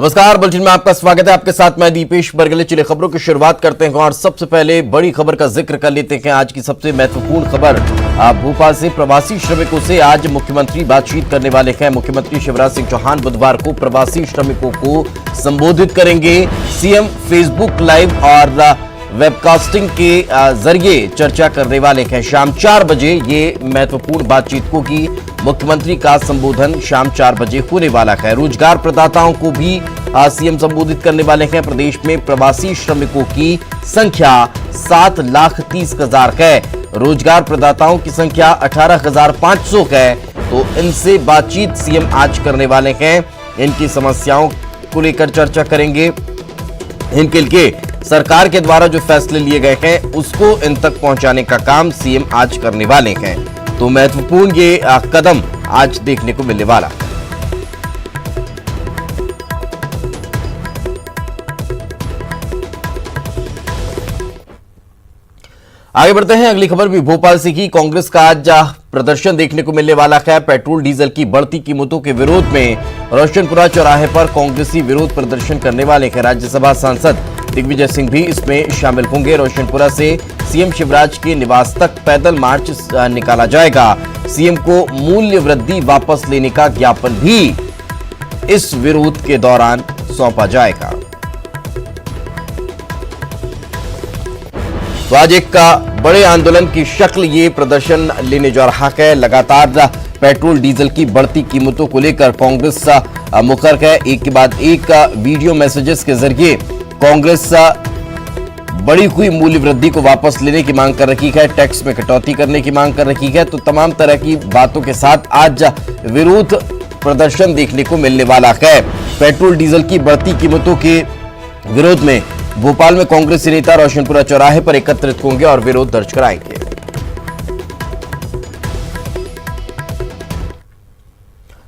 नमस्कार, बुलेटिन में आपका स्वागत है। आपके साथ मैं दीपेश बरगले। चलिए खबरों की शुरुआत करते हैं और सबसे पहले बड़ी खबर का जिक्र कर लेते हैं। आज की सबसे महत्वपूर्ण खबर भोपाल से प्रवासी श्रमिकों से आज मुख्यमंत्री बातचीत करने वाले हैं। मुख्यमंत्री शिवराज सिंह चौहान बुधवार को प्रवासी श्रमिकों को संबोधित करेंगे। सीएम फेसबुक लाइव और वेबकास्टिंग के जरिए चर्चा करने वाले हैं। शाम 4 बजे ये महत्वपूर्ण बातचीत होगी। मुख्यमंत्री का संबोधन शाम 4 बजे होने वाला है। रोजगार प्रदाताओं को भी सीएम संबोधित करने वाले हैं। प्रदेश में प्रवासी श्रमिकों की संख्या 7,30,000 है। रोजगार प्रदाताओं की संख्या 18,500 है। तो इनसे बातचीत सीएम आज करने वाले हैं। इनकी समस्याओं को लेकर चर्चा करेंगे। इनके लिए सरकार के द्वारा जो फैसले लिए गए हैं उसको इन तक पहुंचाने का काम सीएम आज करने वाले हैं। तो महत्वपूर्ण ये कदम आज देखने को मिलने वाला। आगे बढ़ते हैं, अगली खबर भी भोपाल से की। कांग्रेस का आज प्रदर्शन देखने को मिलने वाला है। पेट्रोल डीजल की बढ़ती कीमतों के विरोध में रोशनपुरा चौराहे पर कांग्रेसी विरोध प्रदर्शन करने वाले हैं। राज्यसभा सांसद दिग्विजय सिंह भी इसमें शामिल होंगे। रोशनपुरा से सीएम शिवराज के निवास तक पैदल मार्च निकाला जाएगा। सीएम को मूल्य वृद्धि वापस लेने का ज्ञापन भी इस विरोध के दौरान सौंपा जाएगा। तो आज एक बड़े आंदोलन की शक्ल ये प्रदर्शन लेने जा रहा है। लगातार पेट्रोल डीजल की बढ़ती कीमतों को लेकर कांग्रेस मुखर है। एक के बाद एक वीडियो मैसेजेस के जरिए कांग्रेस बढ़ी हुई मूल्य वृद्धि को वापस लेने की मांग कर रही है। टैक्स में कटौती करने की मांग कर रही है। तो तमाम तरह की बातों के साथ आज विरोध प्रदर्शन देखने को मिलने वाला है। पेट्रोल डीजल की बढ़ती कीमतों के विरोध में भोपाल में कांग्रेसी नेता रोशनपुरा चौराहे पर एकत्रित होंगे और विरोध दर्ज कराएंगे।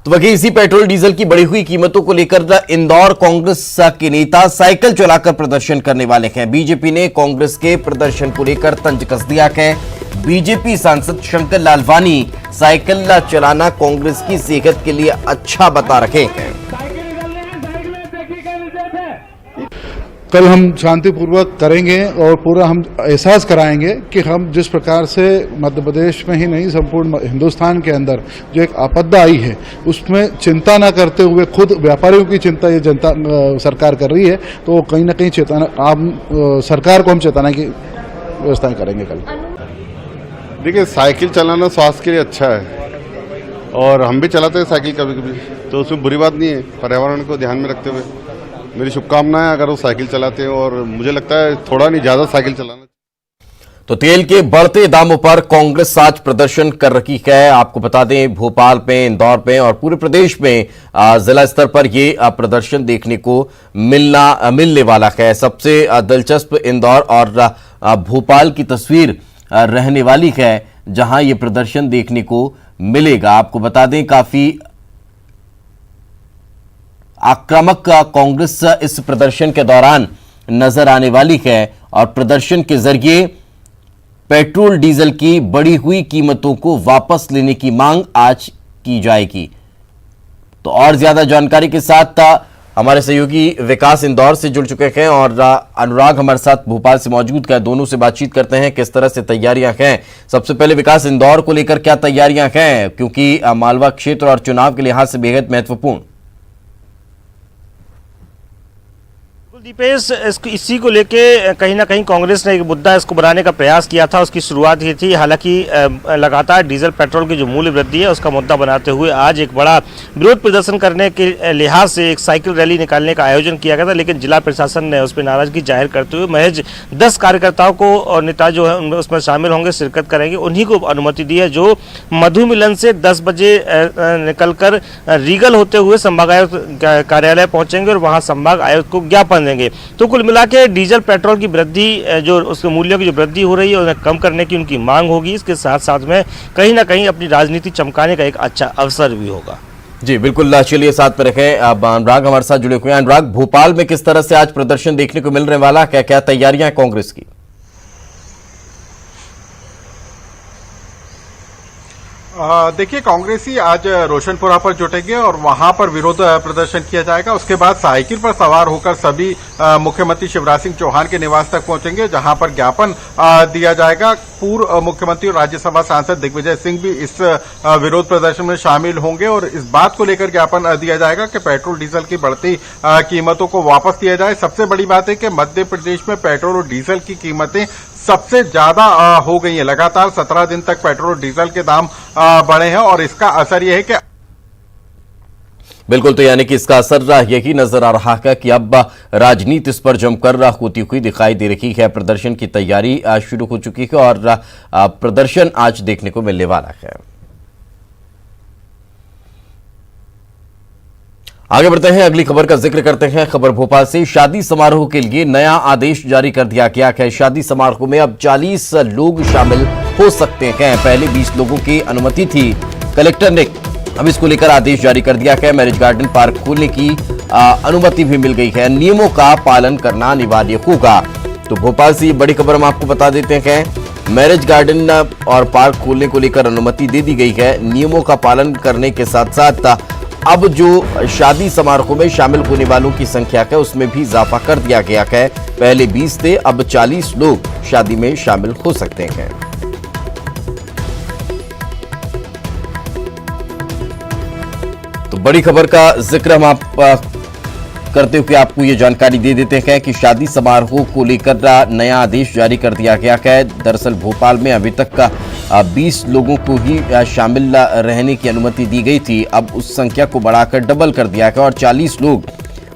तो वहीं इसी पेट्रोल डीजल की बढ़ी हुई कीमतों को लेकर इंदौर कांग्रेस के नेता साइकिल चलाकर प्रदर्शन करने वाले हैं। बीजेपी ने कांग्रेस के प्रदर्शन को लेकर तंज कस दिया है। बीजेपी सांसद शंकर लालवानी साइकिल चलाना कांग्रेस की सेहत के लिए अच्छा बता रहे हैं। कल हम शांतिपूर्वक करेंगे और पूरा हम एहसास कराएंगे कि हम जिस प्रकार से मध्य प्रदेश में ही नहीं संपूर्ण हिंदुस्तान के अंदर जो एक आपदा आई है उसमें चिंता न करते हुए खुद व्यापारियों की चिंता ये जनता सरकार कर रही है। तो कहीं ना कहीं चेताना सरकार को हम चेताने की व्यवस्थाएं करेंगे कल। देखिए, साइकिल चलाना स्वास्थ्य के लिए अच्छा है और हम भी चलाते हैं साइकिल कभी कभी, तो उसमें बुरी बात नहीं है। पर्यावरण को ध्यान में रखते हुए मेरी शुभकामनाएं अगर वो साइकिल चलाते हैं, और मुझे लगता है थोड़ा नहीं ज्यादा साइकिल चलाना। तो तेल के बढ़ते दामों पर कांग्रेस आज प्रदर्शन कर रही है। आपको बता दें भोपाल में, इंदौर में और पूरे प्रदेश में जिला स्तर पर यह प्रदर्शन देखने को मिलने वाला है। सबसे दिलचस्प इंदौर और भोपाल की तस्वीर रहने वाली है जहां ये प्रदर्शन देखने को मिलेगा। आपको बता दें काफी आक्रामक कांग्रेस इस प्रदर्शन के दौरान नजर आने वाली है और प्रदर्शन के जरिए पेट्रोल डीजल की बढ़ी हुई कीमतों को वापस लेने की मांग आज की जाएगी। तो और ज्यादा जानकारी के साथ हमारे सहयोगी विकास इंदौर से जुड़ चुके हैं और अनुराग हमारे साथ भोपाल से मौजूद है। दोनों से बातचीत करते हैं किस तरह से तैयारियां हैं। सबसे पहले विकास, इंदौर को लेकर क्या तैयारियां हैं, क्योंकि मालवा क्षेत्र और चुनाव के लिहाज से बेहद महत्वपूर्ण। दीपेश, इसी को लेके कहीं ना कहीं कांग्रेस ने एक मुद्दा इसको बनाने का प्रयास किया था। उसकी शुरुआत ही थी। हालांकि लगातार डीजल पेट्रोल की जो मूल्य वृद्धि है उसका मुद्दा बनाते हुए आज एक बड़ा विरोध प्रदर्शन करने के लिहाज से एक साइकिल रैली निकालने का आयोजन किया गया था, लेकिन जिला प्रशासन ने उस पर नाराजगी जाहिर करते हुए महज 10 कार्यकर्ताओं को और नेता जो है उसमें शामिल होंगे, शिरकत करेंगे, उन्हीं को अनुमति दी है, जो मधु मिलन से 10 बजे निकलकर रीगल होते हुए संभागायुक्त कार्यालय पहुंचेंगे और वहां संभाग आयुक्त को ज्ञापन देंगे। तो कुल मिला के डीजल पेट्रोल की वृद्धि, जो उसके मूल्यों की जो वृद्धि हो रही है उन्हें कम करने की उनकी मांग होगी। इसके साथ साथ में कहीं ना कहीं अपनी राजनीति चमकाने का एक अच्छा अवसर भी होगा। जी बिल्कुल, चलिए साथ में रखें। अब अनुराग हमारे साथ जुड़े हुए हैं। अनुराग, भोपाल में किस तरह से आज प्रदर्शन देखने को मिलने वाला, क्या क्या तैयारियां हैं कांग्रेस की? देखिए, कांग्रेसी आज रोशनपुरा पर जुटेंगे और वहां पर विरोध प्रदर्शन किया जाएगा। उसके बाद साइकिल पर सवार होकर सभी मुख्यमंत्री शिवराज सिंह चौहान के निवास तक पहुंचेंगे, जहां पर ज्ञापन दिया जाएगा। पूर्व मुख्यमंत्री और राज्यसभा सांसद दिग्विजय सिंह भी इस विरोध प्रदर्शन में शामिल होंगे और इस बात को लेकर ज्ञापन दिया जाएगा कि पेट्रोल डीजल की बढ़ती कीमतों को वापस दिया जाए। सबसे बड़ी बात है कि मध्य प्रदेश में पेट्रोल और डीजल की कीमतें सबसे ज्यादा हो गई है। लगातार 17 दिन तक पेट्रोल और डीजल के दाम बढ़े हैं और इसका असर यह है कि बिल्कुल, तो यानी कि इसका असर यही नजर आ रहा है कि अब राजनीति इस पर जमकर होती हुई दिखाई दे रही है। प्रदर्शन की तैयारी शुरू हो चुकी है और प्रदर्शन आज देखने को मिलने वाला है। आगे बढ़ते हैं, अगली खबर का जिक्र करते हैं। खबर भोपाल से, शादी समारोह के लिए नया आदेश जारी कर दिया गया है। शादी समारोह में अब 40 लोग शामिल हो सकते हैं। पहले 20 लोगों की अनुमति थी, कलेक्टर ने अब इसको लेकर आदेश जारी कर दिया है। मैरिज गार्डन पार्क खोलने की अनुमति भी मिल गई है। नियमों का पालन करना अनिवार्य होगा। तो भोपाल से ये बड़ी खबर हम आपको बता देते हैं। मैरिज गार्डन और पार्क खोलने को लेकर अनुमति दे दी गई है। नियमों का पालन करने के साथ साथ अब जो शादी समारोह में शामिल होने वालों की संख्या है उसमें भी इजाफा कर दिया गया है। पहले 20 थे, अब 40 लोग शादी में शामिल हो सकते हैं। तो बड़ी खबर का जिक्र हम आप करते हुए आपको ये जानकारी दे देते हैं कि शादी समारोह को लेकर नया आदेश जारी कर दिया गया है। दरअसल भोपाल में अभी तक का 20 लोगों को ही शामिल रहने की अनुमति दी गई थी। अब उस संख्या को बढ़ाकर डबल कर दिया गया और 40 लोग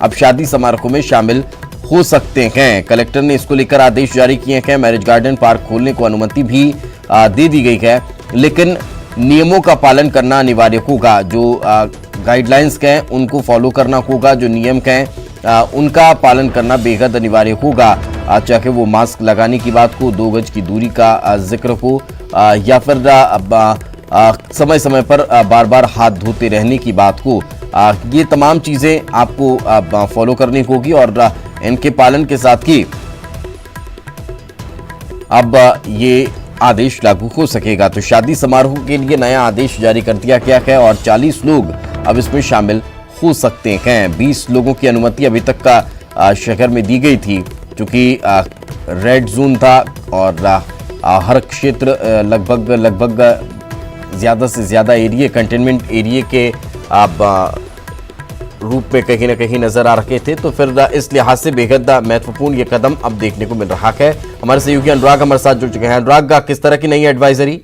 अब शादी समारोह में शामिल हो सकते हैं। कलेक्टर ने इसको लेकर आदेश जारी किए हैं। मैरिज गार्डन पार्क खोलने को अनुमति भी दे दी गई है, लेकिन नियमों का पालन करना अनिवार्य होगा। जो गाइडलाइंस के हैं उनको फॉलो करना होगा, जो नियम के हैं उनका पालन करना बेहद अनिवार्य होगा। चाहे वो मास्क लगाने की बात हो, 2 गज की दूरी का जिक्र हो या फिर समय समय पर बार बार हाथ धोते रहने की बात हो, ये तमाम चीजें आपको फॉलो करनी होगी और इनके पालन के साथ ही अब ये आदेश लागू हो सकेगा। तो शादी समारोह के लिए नया आदेश जारी कर दिया गया है और 40 लोग अब इसमें शामिल हो सकते हैं। 20 लोगों की अनुमति अभी तक का शहर में दी गई थी, क्योंकि रेड जोन था और हर क्षेत्र लगभग ज्यादा से ज्यादा एरिया कंटेनमेंट एरिया के रूप में कहीं ना कहीं नजर आ रहे थे। तो फिर इस लिहाज से बेहद महत्वपूर्ण ये कदम अब देखने को मिल रहा है। हमारे सहयोगी अनुराग हमारे साथ जुड़ चुके हैं। अनुराग, किस तरह की नई एडवाइजरी?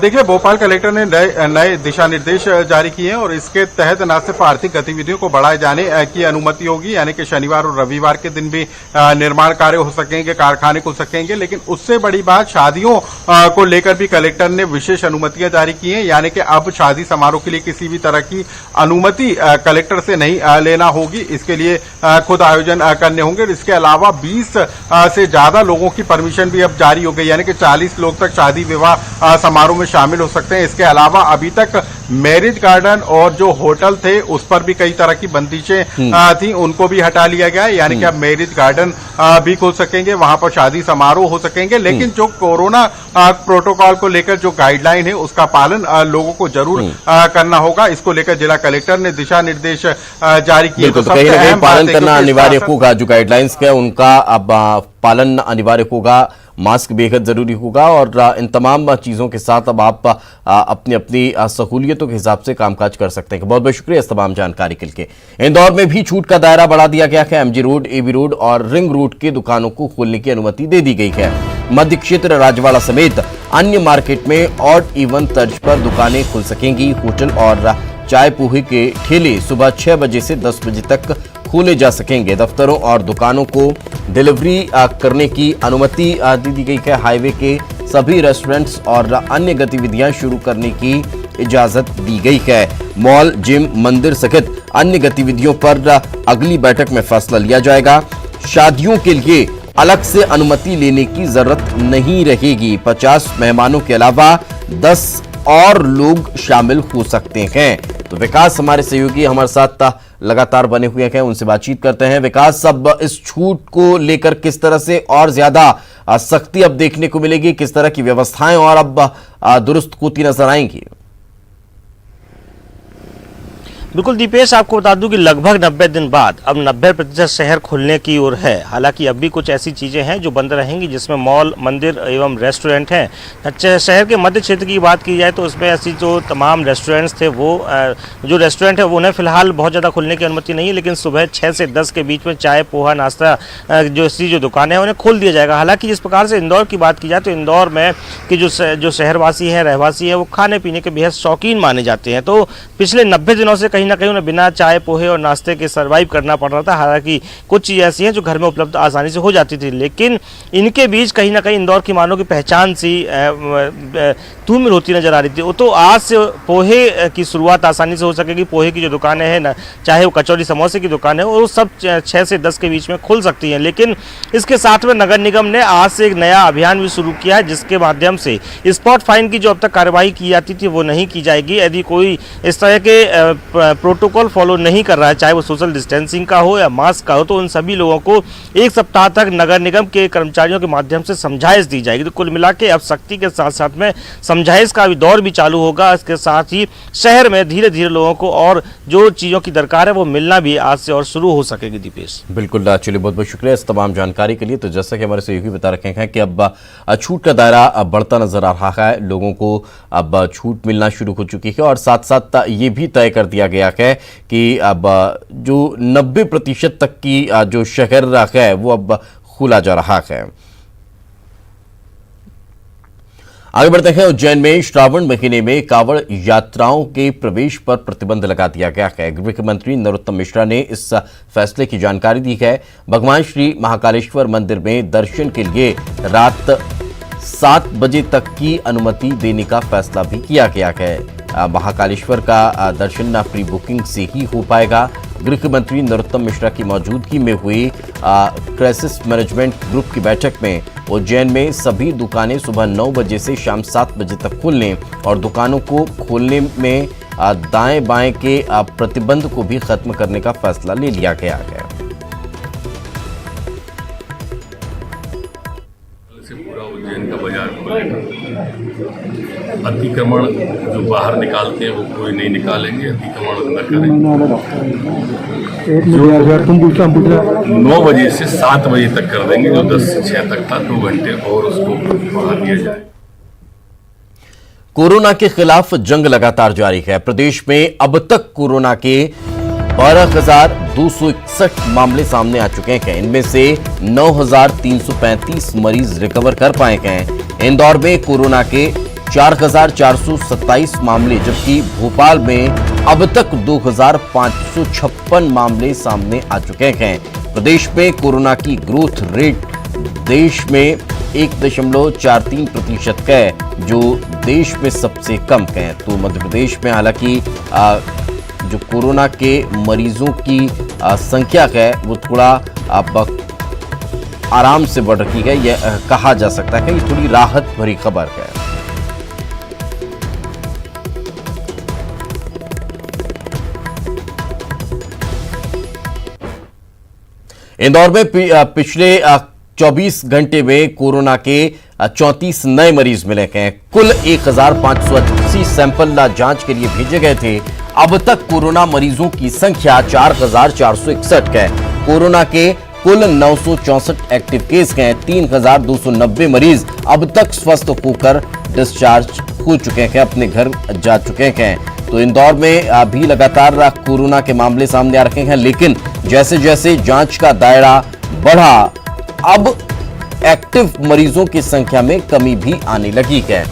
देखिए, भोपाल कलेक्टर ने नए दिशा निर्देश जारी किए हैं और इसके तहत न सिर्फ आर्थिक गतिविधियों को बढ़ाए जाने की अनुमति होगी, यानी कि शनिवार और रविवार के दिन भी निर्माण कार्य हो सकेंगे, कारखाने खुल सकेंगे, लेकिन उससे बड़ी बात शादियों को लेकर भी कलेक्टर ने विशेष अनुमतियां जारी की हैं। यानी कि अब शादी समारोह के लिए किसी भी तरह की अनुमति कलेक्टर से नहीं लेना होगी, इसके लिए खुद आयोजन करने होंगे। इसके अलावा 20 से ज्यादा लोगों की परमिशन भी अब जारी हो गई, यानी कि 40 लोग तक शादी विवाह समारोह में शामिल हो सकते हैं। इसके अलावा अभी तक मैरिज गार्डन और जो होटल थे उस पर भी कई तरह की बंदिशें थी, उनको भी हटा लिया गया है। यानी कि अब मैरिज गार्डन भी खोल सकेंगे, वहां पर शादी समारोह हो सकेंगे, लेकिन जो कोरोना प्रोटोकॉल को लेकर जो गाइडलाइन है उसका पालन लोगों को जरूर करना होगा। इसको लेकर जिला कलेक्टर ने दिशा निर्देश जारी किए। तो कहीं ना कहीं पालन करना अनिवार्य होगा। जो गाइडलाइंस है उनका अब पालन अनिवार्य होगा। मास्क बेहद जरूरी होगा और इन तमाम चीजों के साथ अब आप अपनी अपनी सहूलियतों के हिसाब से कामकाज कर सकते हैं। बहुत बहुत शुक्रिया इस तमाम जानकारी के लिए। इंदौर में भी छूट का दायरा बढ़ा दिया गया है। एमजी रोड, एबी रोड और रिंग रोड के दुकानों को खोलने की अनुमति दे दी गई है। मध्य क्षेत्र, राजवाड़ा समेत अन्य मार्केट में ऑड इवन तर्ज पर दुकानें खुल सकेंगी। होटल और चाय पोहे के ठेले सुबह 6 बजे से 10 बजे तक खोले जा सकेंगे। दफ्तरों और दुकानों को डिलीवरी करने की अनुमति दे दी गई है। हाईवे के सभी रेस्टोरेंट्स और अन्य गतिविधियां शुरू करने की इजाजत दी गई है। मॉल, जिम, मंदिर सहित अन्य गतिविधियों पर अगली बैठक में फैसला लिया जाएगा। शादियों के लिए अलग से अनुमति लेने की जरूरत नहीं रहेगी। 50 मेहमानों के अलावा 10 और लोग शामिल हो सकते हैं। तो विकास हमारे सहयोगी हमारे साथ लगातार बने हुए हैं, उनसे बातचीत करते हैं। विकास, अब इस छूट को लेकर किस तरह से और ज्यादा सख्ती अब देखने को मिलेगी, किस तरह की व्यवस्थाएं और अब दुरुस्त होती नजर आएंगी? बिल्कुल दीपेश, आपको बता दूं कि लगभग 90 दिन बाद अब 90% शहर खुलने की ओर है। हालांकि अब भी कुछ ऐसी चीज़ें हैं जो बंद रहेंगी, जिसमें मॉल, मंदिर एवं रेस्टोरेंट हैं। शहर के मध्य क्षेत्र की बात की जाए तो उसमें ऐसी जो तमाम रेस्टोरेंट्स थे वो जो रेस्टोरेंट है वो उन्हें फिलहाल बहुत ज़्यादा खुलने की अनुमति नहीं है, लेकिन सुबह 6 से 10 के बीच में चाय, पोहा, नाश्ता जो दुकानें हैं उन्हें खोल दिया जाएगा। हालाँकि जिस प्रकार से इंदौर की बात की जाए तो इंदौर में कि जो शहरवासी हैं, रहवासी हैं, वो खाने पीने के बेहद शौकीन माने जाते हैं। तो पिछले 90 दिनों से कहीं ना कहीं उन्हें बिना चाय, पोहे और नाश्ते के सर्वाइव करना पड़ रहा था। हालांकि कुछ चीज़ें ऐसी हैं जो घर में उपलब्ध आसानी से हो जाती थी, लेकिन इनके बीच कहीं ना कहीं इंदौर की मानव की पहचान सी धूमिल होती नजर आ रही थी। वो तो आज से पोहे की शुरुआत आसानी से हो सकेगी। पोहे की जो दुकानें हैं ना, चाहे वो कचौरी समोसे की दुकान है, वो सब 6 से 10 के बीच में खुल सकती हैं। लेकिन इसके साथ में नगर निगम ने आज से एक नया अभियान भी शुरू किया है, जिसके माध्यम से स्पॉट फाइन की जो अब तक कार्रवाई की जाती थी वो नहीं की जाएगी। यदि कोई इस तरह के प्रोटोकॉल फॉलो नहीं कर रहा है, चाहे वो सोशल डिस्टेंसिंग का हो या मास्क का हो, तो उन सभी लोगों को 1 सप्ताह तक नगर निगम के कर्मचारियों के माध्यम से समझाइश दी जाएगी। तो कुल मिला के अब सख्ती के साथ साथ में समझाइश का भी दौर भी चालू होगा। इसके साथ ही शहर में धीरे धीरे लोगों को और जो चीज़ों की दरकार है वो मिलना भी आज से और शुरू हो सकेगी। दीपेश, बिल्कुल, चलिए बहुत बहुत शुक्रिया इस तमाम जानकारी के लिए। तो जैसा कि हमारे सहयोगी बता रखे हैं कि अब छूट का दायरा अब बढ़ता नजर आ रहा है, लोगों को अब छूट मिलना शुरू हो चुकी है और साथ साथ ये भी तय कर दिया गया है कि अब जो 90% तक की जो शहर है वो अब खुला जा रहा है। आगे बढ़ते हैं। उज्जैन में श्रावण महीने में कांवड़ यात्राओं के प्रवेश पर प्रतिबंध लगा दिया गया है। गृह मंत्री नरोत्तम मिश्रा ने इस फैसले की जानकारी दी है। भगवान श्री महाकालेश्वर मंदिर में दर्शन के लिए रात 7 बजे तक की अनुमति देने का फैसला भी किया गया है। महाकालेश्वर का दर्शन प्री बुकिंग से ही हो पाएगा। गृह मंत्री नरोत्तम मिश्रा की मौजूदगी में हुई क्राइसिस मैनेजमेंट ग्रुप की बैठक में उज्जैन में सभी दुकानें सुबह 9 बजे से शाम 7 बजे तक खुलने और दुकानों को खोलने में दाएं बाएं के प्रतिबंध को भी खत्म करने का फैसला ले लिया गया है। पूरा उज्जैन का बाजार अतिक्रमण जो बाहर निकालते हैं वो कोई नहीं निकालेंगे, अतिक्रमण न करें। 9 बजे से 7 बजे तक कर देंगे, जो 10 से 6 तक था 2 घंटे और उसको बढ़ा दिया जाए। कोरोना के खिलाफ जंग लगातार जारी है। प्रदेश में अब तक कोरोना के 12,261 मामले सामने आ चुके हैं। इनमें से 9,335 मरीज रिकवर कर पाए गए। इंदौर में कोरोना के 4,427 मामले, जबकि भोपाल में अब तक 2,556 मामले सामने आ चुके हैं। प्रदेश में कोरोना की ग्रोथ रेट देश में 1.43% है, जो देश में सबसे कम है। तो मध्य प्रदेश में हालांकि जो कोरोना के मरीजों की संख्या है वो थोड़ा आराम से बढ़ रही है, यह कहा जा सकता है। ये थोड़ी राहत भरी खबर है। इंदौर में पिछले 24 घंटे में कोरोना के 34 नए मरीज मिले हैं। कुल 1,580 सैंपल जांच के लिए भेजे गए थे। अब तक कोरोना मरीजों की संख्या 4,461 है। कोरोना के कुल 964 एक्टिव केस हैं। 3,290 मरीज अब तक स्वस्थ होकर डिस्चार्ज हो चुके हैं, अपने घर जा चुके हैं। तो इंदौर में अभी लगातार कोरोना के मामले सामने आ रहे हैं, लेकिन जैसे जैसे जांच का दायरा बढ़ा, अब एक्टिव मरीजों की संख्या में कमी भी आने लगी है।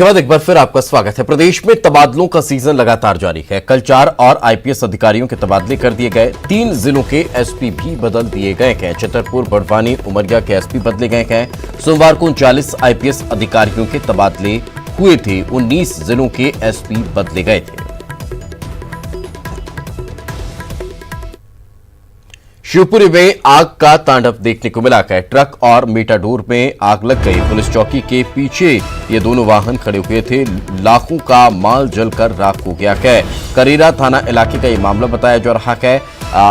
एक बार फिर आपका स्वागत है। प्रदेश में तबादलों का सीजन लगातार जारी है। कल 4 और आईपीएस अधिकारियों के तबादले कर दिए गए। 3 जिलों के एसपी भी बदल दिए गए हैं। छतरपुर, बड़वानी, उमरिया के एसपी बदले गए हैं। सोमवार को 39 आईपीएस अधिकारियों के तबादले हुए थे। 19 जिलों के एसपी बदले गए थे। शिवपुरी में आग का तांडव देखने को मिला है। ट्रक और मेटाडोर में आग लग गई। पुलिस चौकी के पीछे ये दोनों वाहन खड़े हुए थे। लाखों का माल जलकर राख हो गया है। करेरा थाना इलाके का ये मामला बताया जा रहा है।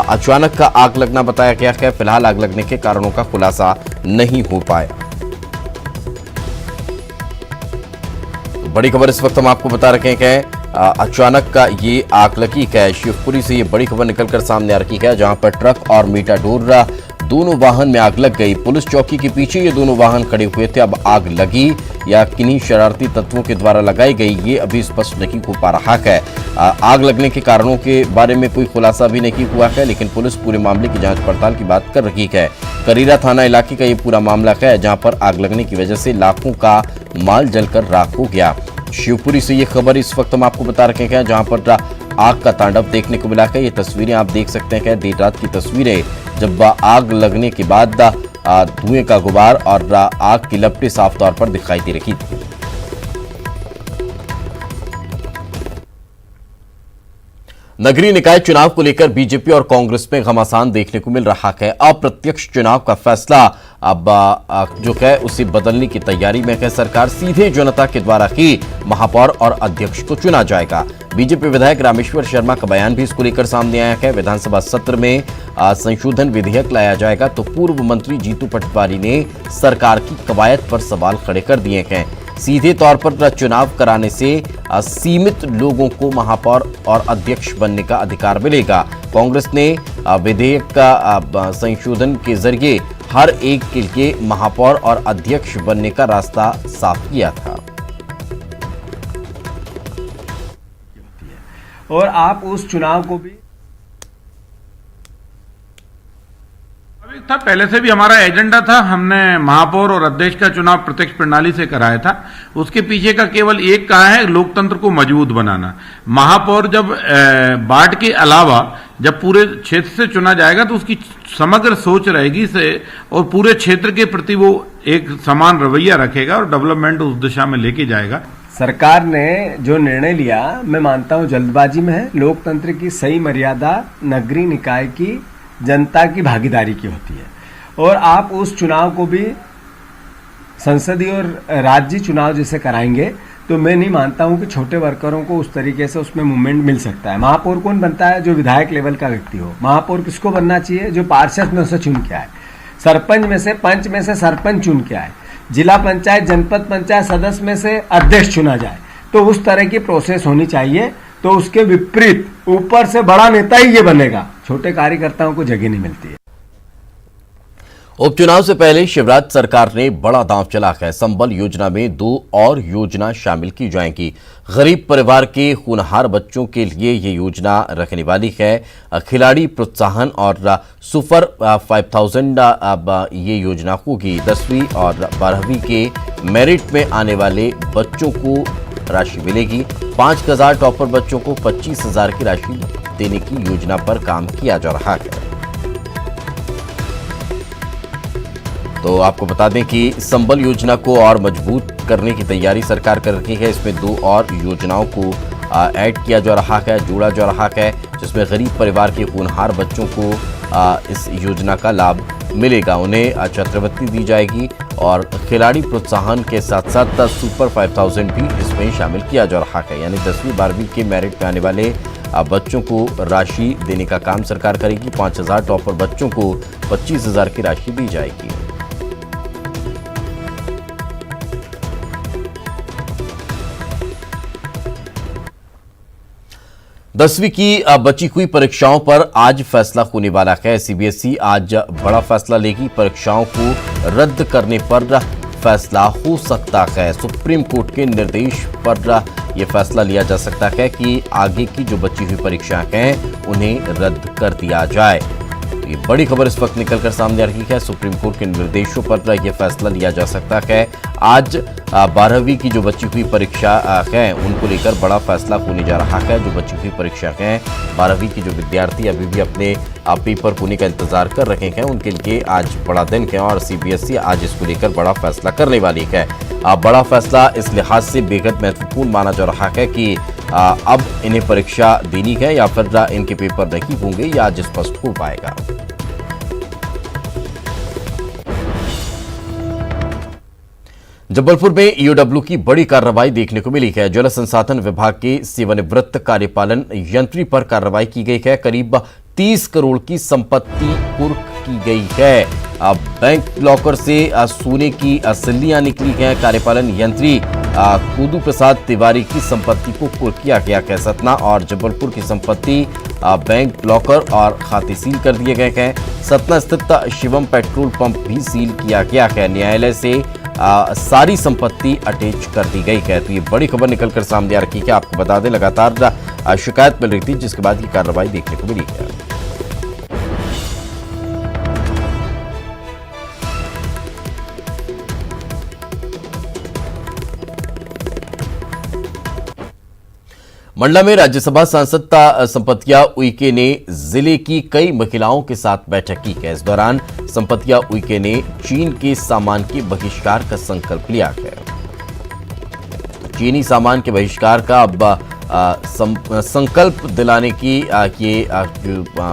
अचानक का आग लगना बताया गया है। फिलहाल आग लगने के कारणों का खुलासा नहीं हो पाया। तो बड़ी खबर इस वक्त हम आपको बता रहे हैं। अचानक का ये आग लगी है। शिवपुरी से ये बड़ी खबर निकलकर सामने आ रही है, जहां पर ट्रक और मेटाडोर दोनों वाहन में आग लग गई। पुलिस चौकी के पीछे ये दोनों वाहन खड़े हुए थे। अब आग लगी या किन्हीं शरारती तत्वों के द्वारा लगाई गई, ये अभी स्पष्ट नहीं हो पा रहा है। आग लगने के कारणों के बारे में कोई खुलासा भी नहीं हुआ है, लेकिन पुलिस पूरे मामले की जांच पड़ताल की बात कर रही है। करेरा थाना इलाके का ये पूरा मामला है, जहां पर आग लगने की वजह से लाखों का माल जलकर राख हो गया। शिवपुरी से ये खबर इस वक्त हम आपको बता रहे हैं, जहां पर आग का तांडव देखने को मिला है। ये तस्वीरें आप देख सकते हैं, देर रात की तस्वीरें, जब आग लगने के बाद धुएं का गुबार और आग की लपटें साफ तौर पर दिखाई दे रही थी। नगरीय निकाय चुनाव को लेकर बीजेपी और कांग्रेस में घमासान देखने को मिल रहा है। अप्रत्यक्ष चुनाव का फैसला अब जो है उसे बदलने की तैयारी में है सरकार। सीधे जनता के द्वारा ही महापौर और अध्यक्ष को चुना जाएगा। बीजेपी विधायक रामेश्वर शर्मा का बयान भी इसको लेकर सामने आया है। विधानसभा सत्र में संशोधन विधेयक लाया जाएगा तो पूर्व मंत्री जीतू पटवारी ने सरकार की कवायद पर सवाल खड़े कर दिए हैं। सीधे तौर पर चुनाव कराने से सीमित लोगों को महापौर और अध्यक्ष बनने का अधिकार मिलेगा। कांग्रेस ने विधेयक का संशोधन के जरिए हर एक के लिए महापौर और अध्यक्ष बनने का रास्ता साफ किया था। और आप उस चुनाव को भी था, पहले से भी हमारा एजेंडा था। हमने महापौर और अध्यक्ष का चुनाव प्रत्यक्ष प्रणाली से कराया था। उसके पीछे का केवल एक कहा है, लोकतंत्र को मजबूत बनाना। महापौर जब वार्ड के अलावा जब पूरे क्षेत्र से चुना जाएगा तो उसकी समग्र सोच रहेगी से और पूरे क्षेत्र के प्रति वो एक समान रवैया रखेगा और डेवलपमेंट उस दिशा में लेके जाएगा। सरकार ने जो निर्णय लिया, मैं मानता हूं जल्दबाजी में है। लोकतंत्र की सही मर्यादा नगरीय निकाय की जनता की भागीदारी की होती है। और आप उस चुनाव को भी संसदीय और राज्य चुनाव जैसे कराएंगे तो मैं नहीं मानता हूं कि छोटे वर्करों को उस तरीके से उसमें मूवमेंट मिल सकता है। महापौर कौन बनता है? जो विधायक लेवल का व्यक्ति हो। महापौर किसको बनना चाहिए? जो पार्षद में से चुन के आए, सरपंच में से, पंच में से सरपंच चुन के आए, जिला पंचायत जनपद पंचायत सदस्य में से अध्यक्ष चुना जाए। तो उस तरह की प्रोसेस होनी चाहिए। तो उसके विपरीत ऊपर से बड़ा नेता ही ये बनेगा, छोटे कार्यकर्ताओं को जगह नहीं मिलती है। उपचुनाव से पहले शिवराज सरकार ने बड़ा दांव चला है। संबल योजना में 2 और योजना शामिल की जाएंगी। गरीब परिवार के होनहार बच्चों के लिए ये योजना रखने वाली है। खिलाड़ी प्रोत्साहन और सुपर 5000 ये योजना होगी। 10वीं और 12वीं के मेरिट में आने वाले बच्चों को राशि मिलेगी। 5000 टॉपर बच्चों को 25,000 की राशि देने की योजना पर काम किया जा रहा है। तो आपको बता दें कि संबल योजना को और मजबूत करने की तैयारी सरकार कर रही है। इसमें 2 और योजनाओं को ऐड किया जा रहा है, जोड़ा जा रहा है, जिसमें गरीब परिवार के होनहार बच्चों को इस योजना का लाभ मिलेगा। उन्हें छात्रवृत्ति दी जाएगी और खिलाड़ी प्रोत्साहन के साथ साथ सुपर 5000 भी इसमें शामिल किया जा रहा है। यानी 10वीं 12वीं के मेरिट में आने वाले बच्चों को राशि देने का काम सरकार करेगी। 5000 टॉपर बच्चों को 25,000 की राशि दी जाएगी। दसवीं की बची हुई परीक्षाओं पर आज फैसला होने वाला है। सीबीएसई आज बड़ा फैसला लेगी। परीक्षाओं को रद्द करने पर फैसला हो सकता है। सुप्रीम कोर्ट के निर्देश पर यह फैसला लिया जा सकता है कि आगे की जो बची हुई परीक्षाएं हैं उन्हें रद्द कर दिया जाए। ये बड़ी खबर इस वक्त निकलकर सामने आ रही है। सुप्रीम कोर्ट के निर्देशों पर यह फैसला लिया जा सकता है। आज 12वीं की जो बची हुई परीक्षा हैं उनको लेकर बड़ा फैसला होने जा रहा है। जो बची हुई परीक्षा हैं, 12वीं की जो विद्यार्थी अभी भी अपने पेपर होने का इंतजार कर रहे हैं, उनके लिए आज बड़ा दिन है और सीबीएसई आज इसको लेकर बड़ा फैसला करने वाली है। बड़ा फैसला इस लिहाज से बेहद महत्वपूर्ण माना जा रहा है कि अब इन्हें परीक्षा देनी है या फिर इनके पेपर नहीं होंगे, या आज स्पष्ट हो पाएगा। जबलपुर में ईओडब्ल्यू की बड़ी कार्रवाई देखने को मिली है। जल संसाधन विभाग के सेवानिवृत्त कार्यपालन यंत्री पर कार्रवाई की गई है। करीब 30 करोड़ की संपत्ति कुर्क की गई है। अब बैंक लॉकर से सोने की सिल्लियां निकली हैं। कार्यपालन यंत्री कुदू प्रसाद तिवारी की संपत्ति को कुर्क किया गया है। सतना और जबलपुर की संपत्ति बैंक लॉकर और खाते सील कर दिए गए हैं। सतना स्थित शिवम पेट्रोल पंप भी सील किया गया है। न्यायालय से सारी संपत्ति अटैच कर दी गई है। तो ये बड़ी खबर निकलकर सामने आ रही है। आपको बता दें, लगातार शिकायत मिल रही थी, जिसके बाद ये कार्रवाई देखने को मिली है। मंडला में राज्यसभा सांसद संपतिया उइके ने जिले की कई महिलाओं के साथ बैठक की है। इस दौरान संपतिया उइके ने चीन के सामान के बहिष्कार का संकल्प लिया है। चीनी सामान के बहिष्कार का अब संकल्प दिलाने की ये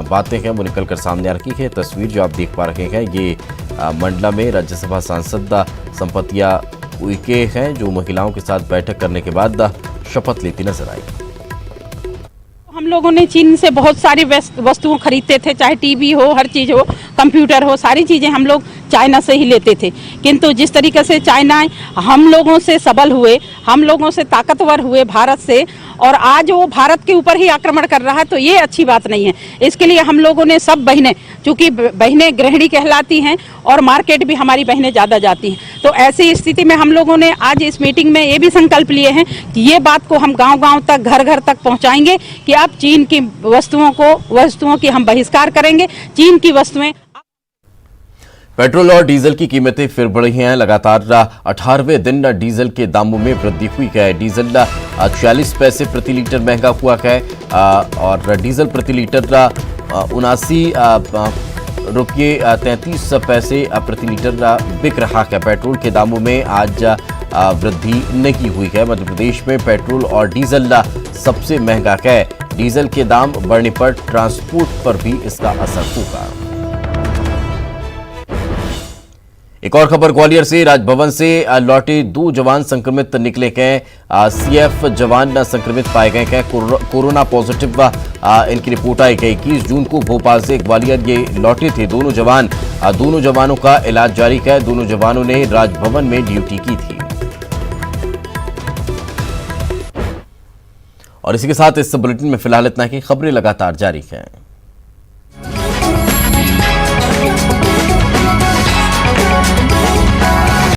बातें हैं वो निकलकर सामने आ रही है। तस्वीर जो आप देख पा रहे हैं, ये मंडला में राज्यसभा सांसद संपतिया उइके हैं, जो महिलाओं के साथ बैठक करने के बाद शपथ लेती नजर आई। हम लोगों ने चीन से बहुत सारी वस्तुओं खरीदते थे, चाहे टीवी हो, हर चीज हो, कंप्यूटर हो, सारी चीजें हम लोग चाइना से ही लेते थे। किंतु जिस तरीके से चाइना हम लोगों से सबल हुए, हम लोगों से ताकतवर हुए भारत से, और आज वो भारत के ऊपर ही आक्रमण कर रहा है, तो ये अच्छी बात नहीं है। इसके लिए हम लोगों ने सब बहनें, चूंकि बहनें गृहिणी कहलाती हैं और मार्केट भी हमारी बहनें ज्यादा जाती हैं, तो ऐसी स्थिति में हम लोगों ने आज इस मीटिंग में ये भी संकल्प लिए हैं कि ये बात को हम गांव-गांव तक, घर-घर तक पहुंचाएंगे कि अब चीन की वस्तुओं की हम बहिष्कार करेंगे। चीन की वस्तुएं। पेट्रोल और डीजल की कीमतें फिर बढ़ी हैं। लगातार 18वें दिन डीजल के दामों में वृद्धि हुई है। डीजल 46 पैसे प्रति लीटर महंगा हुआ है और डीजल प्रति लीटर 79 रुपये 33 पैसे प्रति लीटर बिक रहा है। पेट्रोल के दामों में आज वृद्धि नहीं हुई है। मध्य प्रदेश में पेट्रोल और डीजल सबसे महंगा है। डीजल के दाम बढ़ने पर ट्रांसपोर्ट पर भी इसका असर होगा। एक और खबर ग्वालियर से, राजभवन से लौटे 2 जवान संक्रमित निकले हैं। सीएफ जवान संक्रमित पाए गए हैं। कोरोना पॉजिटिव इनकी रिपोर्ट आई है। 21 जून को भोपाल से ग्वालियर ये लौटे थे। दोनों जवानों का इलाज जारी है। दोनों जवानों ने राजभवन में ड्यूटी की थी। और इसी के साथ इस बुलेटिन में फिलहाल इतना ही। खबरें लगातार जारी हैं।